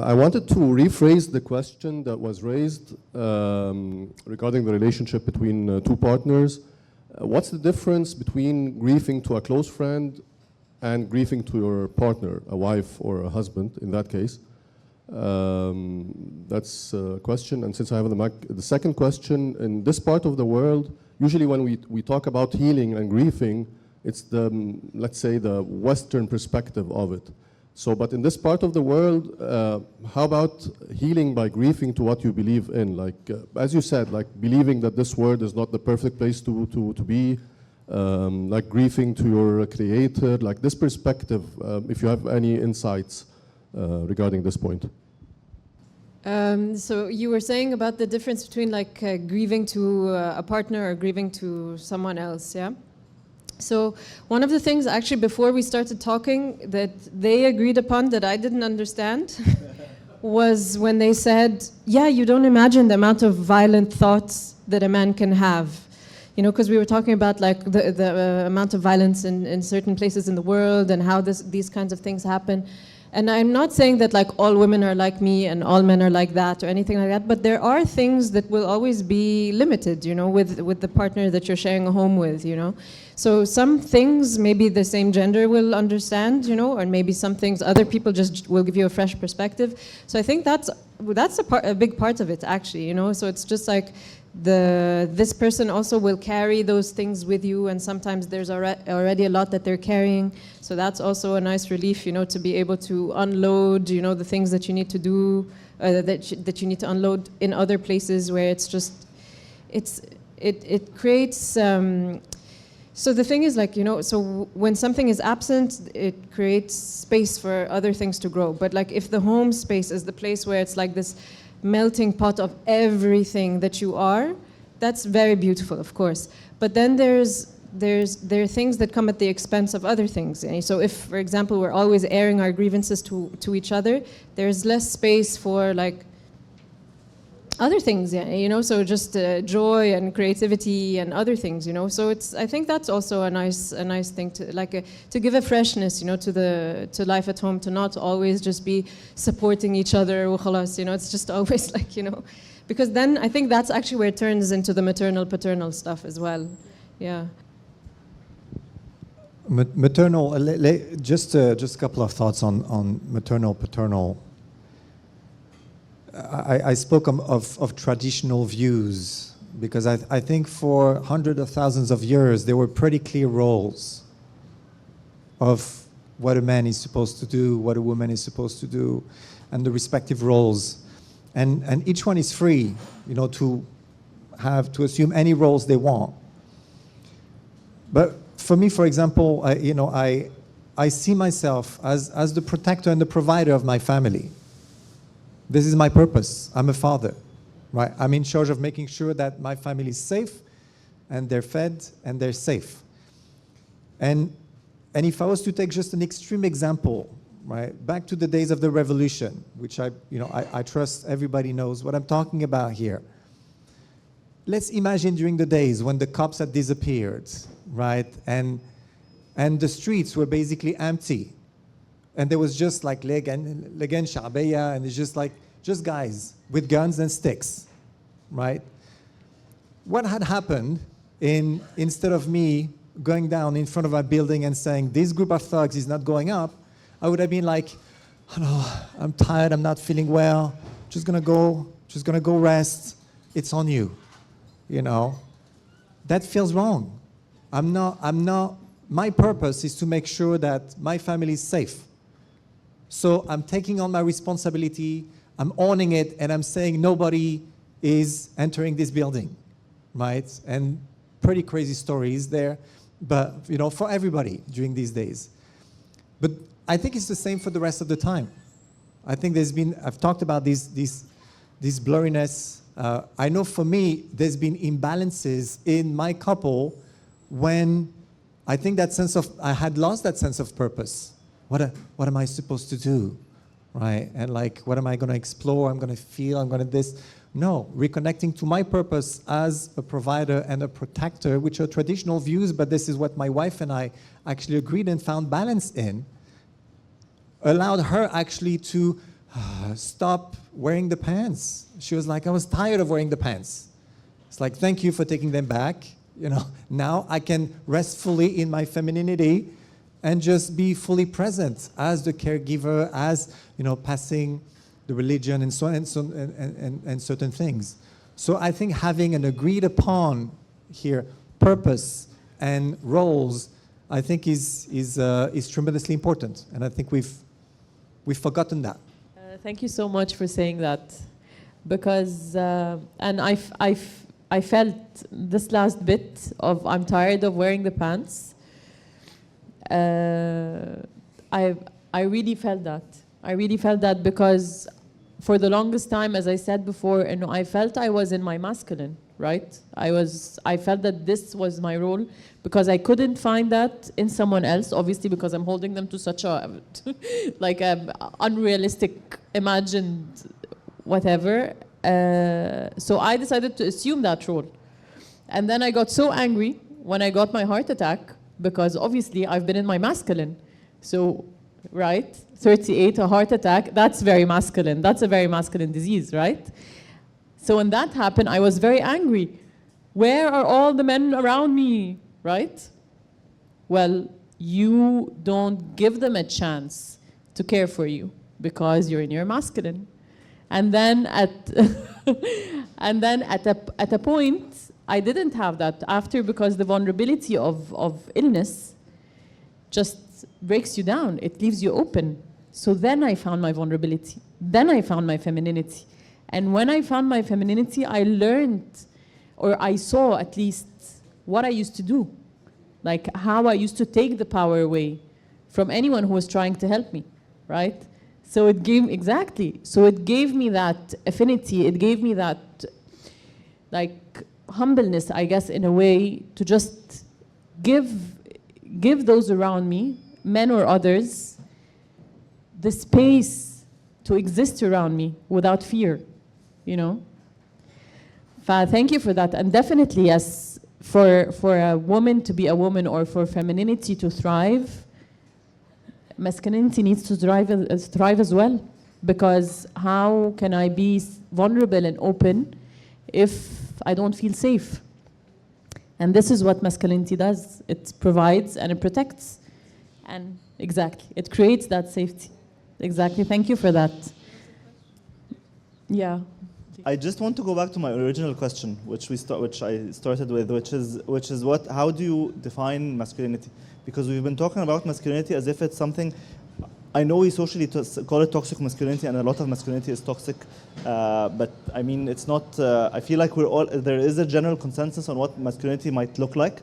I wanted to rephrase the question that was raised regarding the relationship between two partners. What's the difference between grieving to a close friend and grieving to your partner, a wife or a husband in that case? That's a question. And since I have the mic, the second question, in this part of the world, usually when we talk about healing and grieving, it's the, let's say, the Western perspective of it. So, but in this part of the world, how about healing by grieving to what you believe in? Like, as you said, like believing that this world is not the perfect place to be, like grieving to your creator, like this perspective, if you have any insights regarding this point. So you were saying about the difference between like grieving to a partner or grieving to someone else, yeah? So one of the things actually before we started talking that they agreed upon that I didn't understand was when they said, yeah, you don't imagine the amount of violent thoughts that a man can have. You know, because we were talking about like the amount of violence in certain places in the world and how these kinds of things happen. And I'm not saying that like all women are like me and all men are like that or anything like that, but there are things that will always be limited, you know, with the partner that you're sharing a home with, you know. So some things maybe the same gender will understand, you know, or maybe some things other people just will give you a fresh perspective. So I think that's a big part of it actually, you know. So it's just like this person also will carry those things with you, and sometimes there's already a lot that they're carrying. So that's also a nice relief, you know, to be able to unload, you know, the things that you need to do, that you need to unload in other places where it's just, it creates. So the thing is, like, you know, so when something is absent, it creates space for other things to grow. But like if the home space is the place where it's like this melting pot of everything that you are, that's very beautiful, of course. But then there are things that come at the expense of other things. And so if, for example, we're always airing our grievances to each other, there's less space for like other things, yeah, you know, so just joy and creativity and other things, you know. So I think that's also a nice thing to give a freshness, you know, to life at home, to not always just be supporting each other, you know. It's just always like, you know, because then I think that's actually where it turns into the maternal paternal stuff as well, yeah. Maternal, just a couple of thoughts on maternal paternal. I spoke of traditional views because I think for hundreds of thousands of years there were pretty clear roles of what a man is supposed to do, what a woman is supposed to do, and the respective roles, and each one is free, you know, to assume any roles they want. But for me, for example, I see myself as the protector and the provider of my family. This is my purpose. I'm a father, right? I'm in charge of making sure that my family is safe and they're fed and they're safe. And if I was to take just an extreme example, right, back to the days of the revolution, which I trust everybody knows what I'm talking about here. Let's imagine during the days when the cops had disappeared, right? And the streets were basically empty. And there was just like Legan Shabeya, and it's just guys with guns and sticks, right? What had happened instead of me going down in front of a building and saying, this group of thugs is not going up, I would have been like, oh no, I'm tired, I'm not feeling well, just gonna go rest, it's on you, you know? That feels wrong. My purpose is to make sure that my family is safe. So I'm taking on my responsibility, I'm owning it, and I'm saying nobody is entering this building, right? And pretty crazy stories there, but you know, for everybody during these days. But I think it's the same for the rest of the time. I think I've talked about this blurriness. I know for me, there's been imbalances in my couple when I think I had lost that sense of purpose. What am I supposed to do, right? And like, what am I going to explore? I'm going to feel, I'm going to this. No, reconnecting to my purpose as a provider and a protector, which are traditional views, but this is what my wife and I actually agreed and found balance in, allowed her actually to stop wearing the pants. She was like, I was tired of wearing the pants. It's like, thank you for taking them back. You know, now I can rest fully in my femininity and just be fully present as the caregiver, as, you know, passing the religion and so on and certain things. So I think having an agreed upon here purpose and roles, I think is tremendously important. And I think we've forgotten that. Thank you so much for saying that, because and I felt this last bit of I'm tired of wearing the pants. I really felt that. I really felt that because for the longest time, as I said before, you know, I felt I was in my masculine, right? I felt that this was my role because I couldn't find that in someone else, obviously because I'm holding them to such a like unrealistic, imagined whatever. So I decided to assume that role. And then I got so angry when I got my heart attack because obviously I've been in my masculine. So, right, 38, a heart attack, that's very masculine. That's a very masculine disease, right? So when that happened, I was very angry. Where are all the men around me, right? Well, you don't give them a chance to care for you because you're in your masculine. And then at a point, I didn't have that after because the vulnerability of illness just breaks you down. It leaves you open. So then I found my vulnerability. Then I found my femininity. And when I found my femininity, I learned, or I saw at least what I used to do, like how I used to take the power away from anyone who was trying to help me, right? So it gave, exactly. So it gave me that affinity. It gave me that, like, humbleness, I guess, in a way, to just give those around me, men or others, the space to exist around me without fear, you know? Thank you for that. And definitely, yes, for a woman to be a woman or for femininity to thrive, masculinity needs to thrive as well. Because how can I be vulnerable and open if I don't feel safe? And this is what masculinity does. It provides and it protects. And exactly, it creates that safety. Exactly, thank you for that. Yeah. I just want to go back to my original question, which I started with, which is what? How do you define masculinity? Because we've been talking about masculinity as if it's something. I know we socially call it toxic masculinity, and a lot of masculinity is toxic. But I mean, it's not. I feel like there is a general consensus on what masculinity might look like,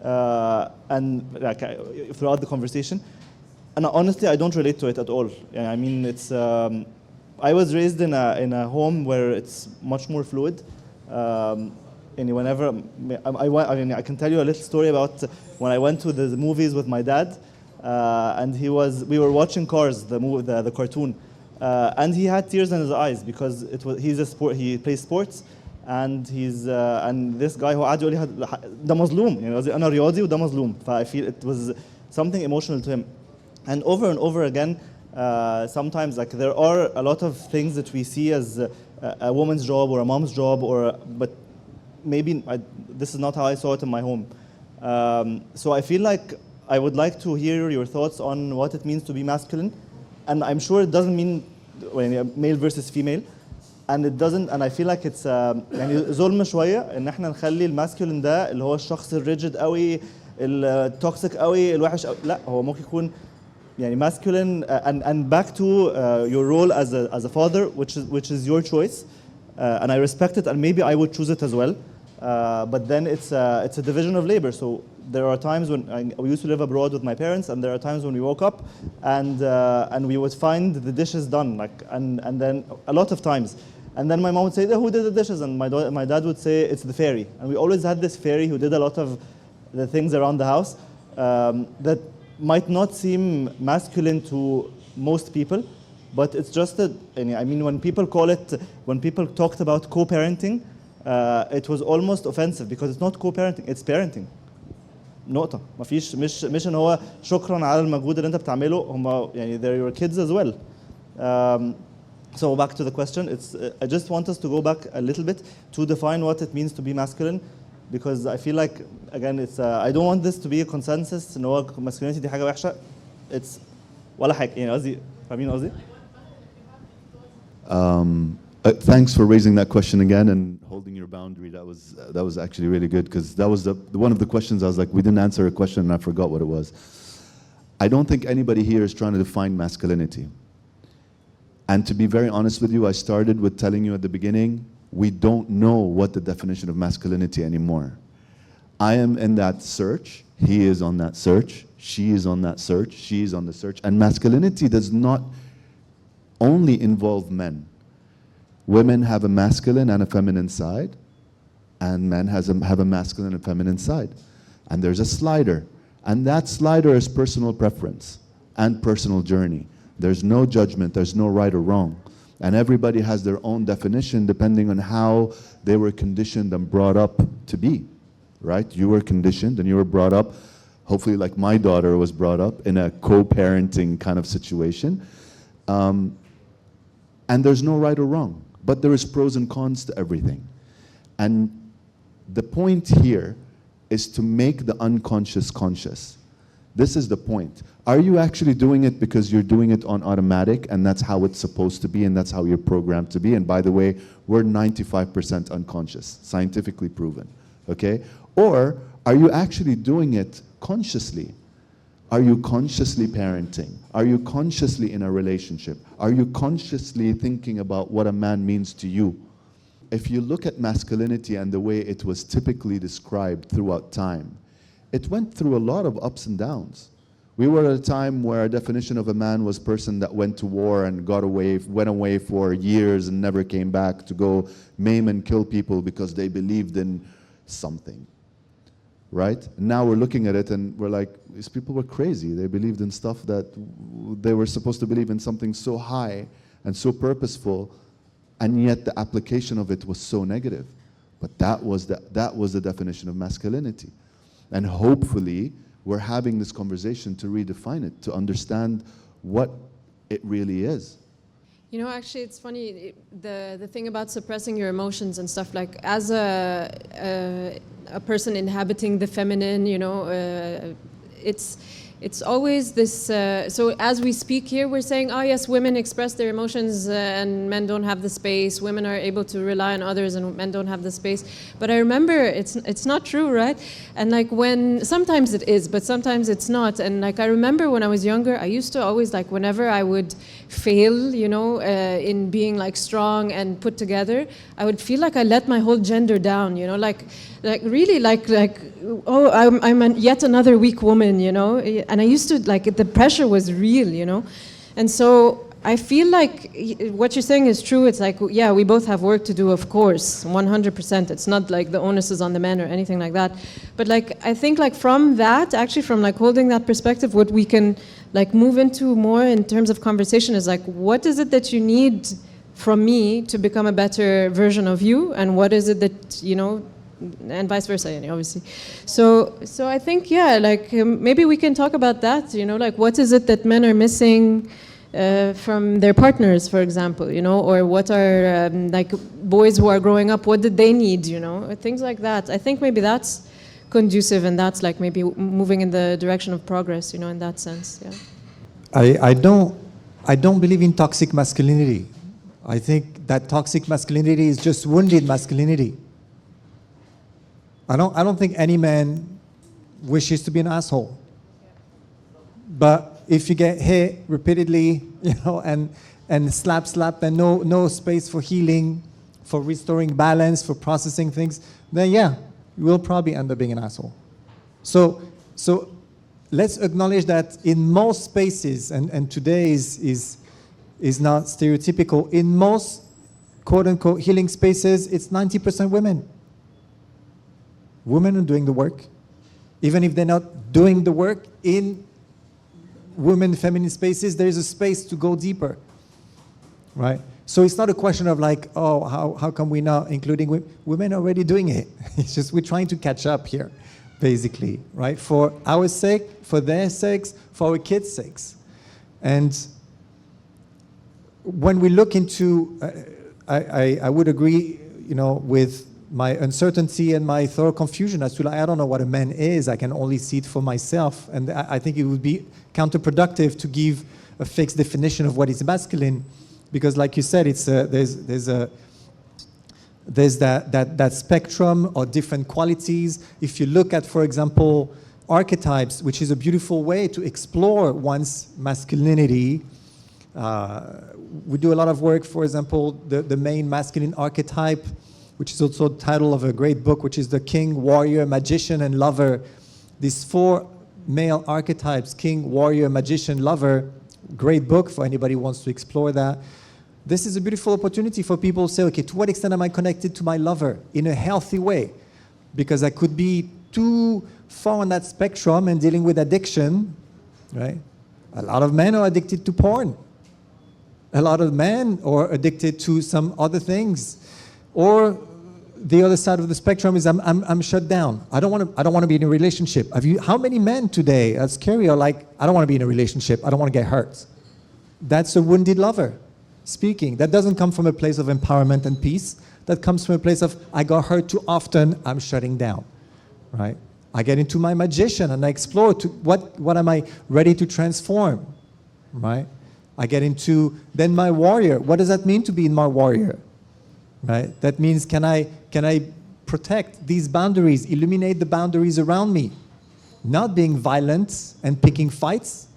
and like throughout the conversation. And honestly, I don't relate to it at all. I mean, it's. I was raised in a home where it's much more fluid. And whenever I can tell you a little story about when I went to the movies with my dad, and we were watching Cars, the cartoon, and he had tears in his eyes because he plays sports, and and this guy who قاعد يقول لي ده مظلوم يعني قصدي أنا رياضي وده مظلوم. I feel it was something emotional to him, and over again. Sometimes, like, there are a lot of things that we see as a woman's job or a mom's job, but maybe this is not how I saw it in my home. So I feel like I would like to hear your thoughts on what it means to be masculine, and I'm sure it doesn't mean male versus female, and it doesn't. And I feel like it's يعني ظلم شوية إن إحنا نخلي الماسكولين ده اللي هو الشخص الريجيد قوي التوكسيك قوي الوحش قوي. لا، هو ممكن يكون يعني masculine, and back to your role as a father, which is your choice, and I respect it, and maybe I would choose it as well, but then it's a division of labor. So there are times when we used to live abroad with my parents, and there are times when we woke up and we would find the dishes done, like, and then a lot of times, and then my mom would say, who did the dishes? And my dad would say, it's the fairy. And we always had this fairy who did a lot of the things around the house that might not seem masculine to most people, but it's just that, I mean, when people talked about co-parenting, it was almost offensive because it's not co-parenting, it's parenting. نقطة. مفيش مش إن هو شكرا على المجهود اللي أنت بتعمله، هم يعني they're your kids as well. So back to the question, it's, I just want us to go back a little bit to define what it means to be masculine, because I feel like, again, it's, I don't want this to be a consensus, إن هو masculinity دي حاجة وحشة. It's ولا حاجة، يعني قصدي، فاهمين قصدي؟ Thanks for raising that question again and holding your boundary. That was actually really good, because that was one of the questions I was like, we didn't answer a question and I forgot what it was. I don't think anybody here is trying to define masculinity. And to be very honest with you, I started with telling you at the beginning, we don't know what the definition of masculinity anymore. I am in that search, he is on that search, she is on that search, she is on the search, and masculinity does not only involve men. Women have a masculine and a feminine side, and men have a masculine and feminine side. And there's a slider, and that slider is personal preference and personal journey. There's no judgment, there's no right or wrong. And everybody has their own definition depending on how they were conditioned and brought up to be, right? You were conditioned and you were brought up, hopefully like my daughter was brought up in a co-parenting kind of situation. And there's no right or wrong. But there is pros and cons to everything. And the point here is to make the unconscious conscious. This is the point. Are you actually doing it because you're doing it on automatic and that's how it's supposed to be and that's how you're programmed to be? And by the way, we're 95% unconscious, scientifically proven, okay? Or are you actually doing it consciously? Are you consciously parenting? Are you consciously in a relationship? Are you consciously thinking about what a man means to you? If you look at masculinity and the way it was typically described throughout time, it went through a lot of ups and downs. We were at a time where a definition of a man was a person that went to war and went away for years and never came back to go maim and kill people because they believed in something. Right? Now we're looking at it and we're like, these people were crazy. They believed in stuff that they were supposed to believe in, something so high and so purposeful, and yet the application of it was so negative. But that was the definition of masculinity. And hopefully we're having this conversation to redefine it, to understand what it really is. You know, actually, it's funny, the thing about suppressing your emotions and stuff, like as a person inhabiting the feminine, you know, it's always this, so as we speak here, we're saying, oh yes, women express their emotions and men don't have the space. Women are able to rely on others and men don't have the space. But I remember it's not true, right? And like sometimes it is, but sometimes it's not. And like I remember when I was younger, I used to always like whenever I would fail, you know, in being like strong and put together, I would feel like I let my whole gender down, you know, like really like oh, I'm yet another weak woman, you know. And I used to, like, the pressure was real, you know. And so I feel like what you're saying is true. It's like, yeah, we both have work to do, of course, 100%. It's not like the onus is on the men or anything like that. But like, I think like from that, actually from like holding that perspective, what we can like move into more in terms of conversation is like, what is it that you need from me to become a better version of you? And what is it that, you know, and vice versa, obviously. So I think, yeah, like maybe we can talk about that, you know, like what is it that men are missing from their partners, for example, you know, or what are like boys who are growing up, what did they need, you know, things like that. I think maybe that's conducive and that's like maybe moving in the direction of progress, you know, in that sense, yeah. I don't believe in toxic masculinity. I think that toxic masculinity is just wounded masculinity. I don't think any man wishes to be an asshole. But if you get hit repeatedly, you know, and slap, and no space for healing, for restoring balance, for processing things, then yeah, you will probably end up being an asshole. So let's acknowledge that in most spaces, and today is not stereotypical, in most quote-unquote healing spaces, it's 90% women. Women are doing the work. Even if they're not doing the work in women feminine spaces, there's a space to go deeper, right? So it's not a question of like, oh, how come we're not including women? Women are already doing it. It's just we're trying to catch up here, basically, right? For our sake, for their sakes, for our kids' sakes. And when we look into, I would agree, with my uncertainty and my thorough confusion as to, I don't know what a man is. I can only see it for myself, and I think it would be counterproductive to give a fixed definition of what is masculine, because, like you said, it's there's that spectrum or different qualities. If you look at, for example, archetypes, which is a beautiful way to explore one's masculinity. We do a lot of work, for example, the main masculine archetype, which is also the title of a great book, which is the king, warrior, magician, and lover. These 4 male archetypes, king, warrior, magician, lover, great book for anybody who wants to explore that. This is a beautiful opportunity for people to say, okay, to what extent am I connected to my lover in a healthy way? Because I could be too far on that spectrum and dealing with addiction, right? A lot of men are addicted to porn. A lot of men are addicted to some other things. Or the other side of the spectrum is I'm shut down. I don't want to be in a relationship. How many men today, that's scary, are like, I don't want to be in a relationship. I don't want to get hurt. That's a wounded lover speaking. That doesn't come from a place of empowerment and peace. That comes from a place of, I got hurt too often, I'm shutting down, right? I get into my magician and I explore to what am I ready to transform, right? I get into then my warrior. What does that mean to be in my warrior, right? That means can I protect these boundaries, illuminate the boundaries around me, not being violent and picking fights.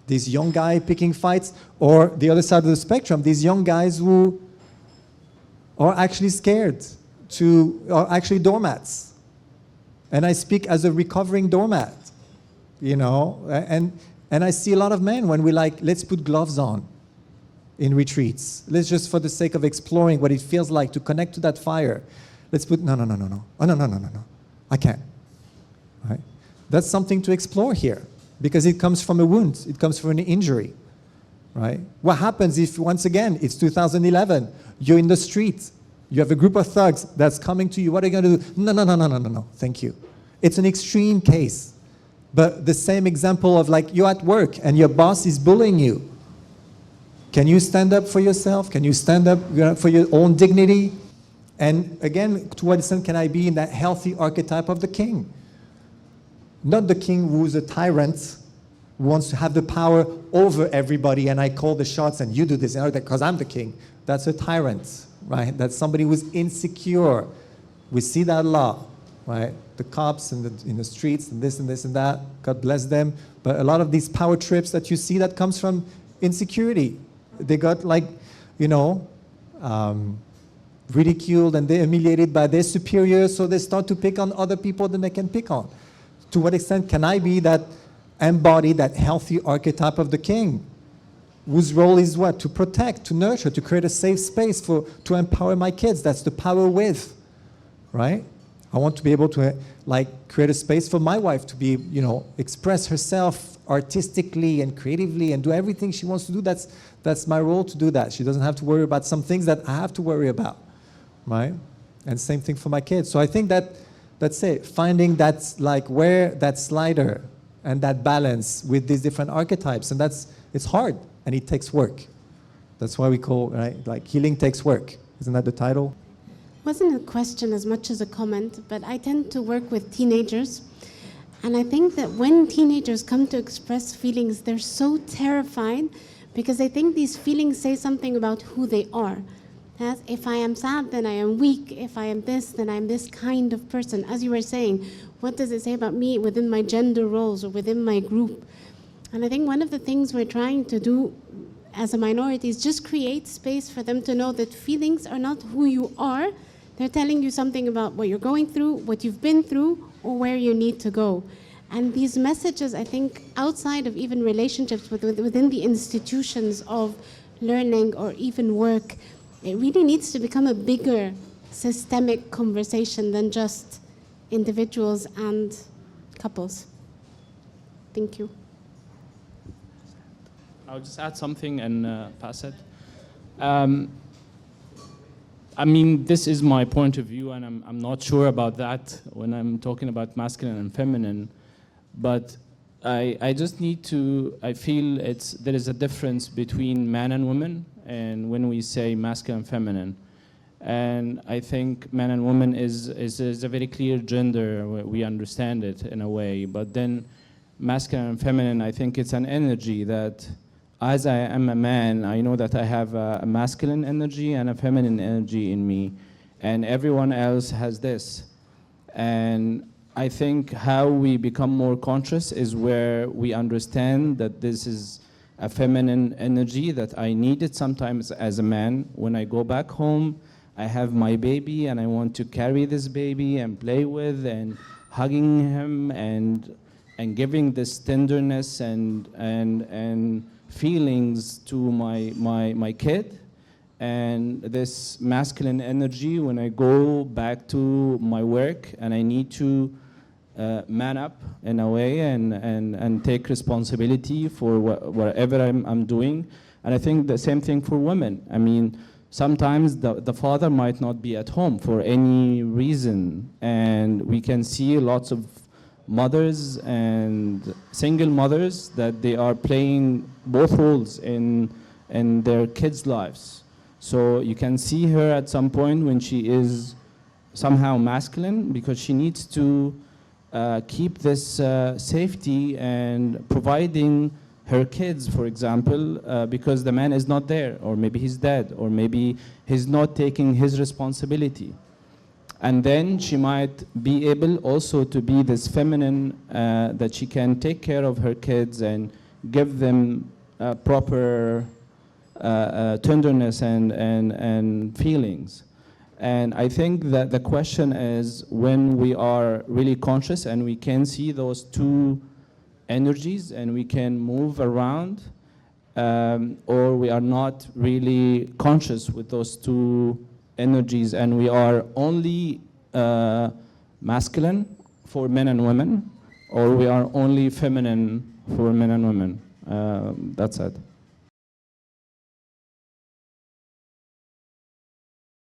This young guy picking fights, or the other side of the spectrum, these young guys who are actually scared are actually doormats. And I speak as a recovering doormat, and I see a lot of men when we let's put gloves on in retreats. Let's just, for the sake of exploring what it feels like to connect to that fire, let's put, no. Oh, no. I can't, right? That's something to explore here. Because it comes from a wound, it comes from an injury, right? What happens if, once again, it's 2011, you're in the street, you have a group of thugs that's coming to you, what are you going to do? No, thank you. It's an extreme case, but the same example of you're at work and your boss is bullying you. Can you stand up for yourself? Can you stand up for your own dignity? And again, to what extent can I be in that healthy archetype of the king? Not the king who's a tyrant, who wants to have the power over everybody, and I call the shots and you do this because I'm the king. That's a tyrant, right? That's somebody who's insecure. We see that a lot, right? The cops in the streets and this and this and that, God bless them. But a lot of these power trips that you see, that comes from insecurity. They got ridiculed and they're humiliated by their superiors, so they start to pick on other people than they can pick on. To what extent can I be that embody that healthy archetype of the king, whose role is what? To protect, to nurture, to create a safe space to empower my kids. That's the power with, right? I want to be able to create a space for my wife to be, express herself artistically and creatively and do everything she wants to do. That's my role to do that. She doesn't have to worry about some things that I have to worry about, right? And same thing for my kids. So I think that's it. Finding where that slider and that balance with these different archetypes, and it's hard and it takes work. That's why we call, right? Healing takes work. Isn't that the title? Wasn't a question as much as a comment, but I tend to work with teenagers, and I think that when teenagers come to express feelings, they're so terrified because they think these feelings say something about who they are. As if I am sad, then I am weak. If I am this, then I'm this kind of person. As you were saying, what does it say about me within my gender roles or within my group? And I think one of the things we're trying to do as a minority is just create space for them to know that feelings are not who you are. They're telling you something about what you're going through, what you've been through, or where you need to go. And these messages, I think, outside of even relationships, within the institutions of learning or even work, it really needs to become a bigger systemic conversation than just individuals and couples. Thank you. I'll just add something and pass it. I mean, this is my point of view, and I'm not sure about that when I'm talking about masculine and feminine. But I just need to, I feel there is a difference between man and woman, and when we say masculine and feminine. And I think man and woman is a very clear gender, we understand it in a way, but then masculine and feminine, I think it's an energy that, as I am a man, I know that I have a masculine energy and a feminine energy in me, and everyone else has this. And I think how we become more conscious is where we understand that this is a feminine energy that I needed sometimes as a man. When I go back home, I have my baby and I want to carry this baby and play with and hugging him and giving this tenderness and feelings to my kid. And this masculine energy when I go back to my work and I need to man up in a way and take responsibility for whatever I'm doing. And I think the same thing for women. I mean, sometimes the father might not be at home for any reason, and we can see lots of mothers and single mothers that they are playing both roles in their kids' lives. So you can see her at some point when she is somehow masculine because she needs to keep this safety and providing her kids, for example, because the man is not there, or maybe he's dead, or maybe he's not taking his responsibility. And then she might be able also to be this feminine that she can take care of her kids and give them proper tenderness and feelings. And I think that the question is when we are really conscious and we can see those two energies and we can move around, or we are not really conscious with those two energies and we are only masculine for men and women, or we are only feminine for men and women. That's it.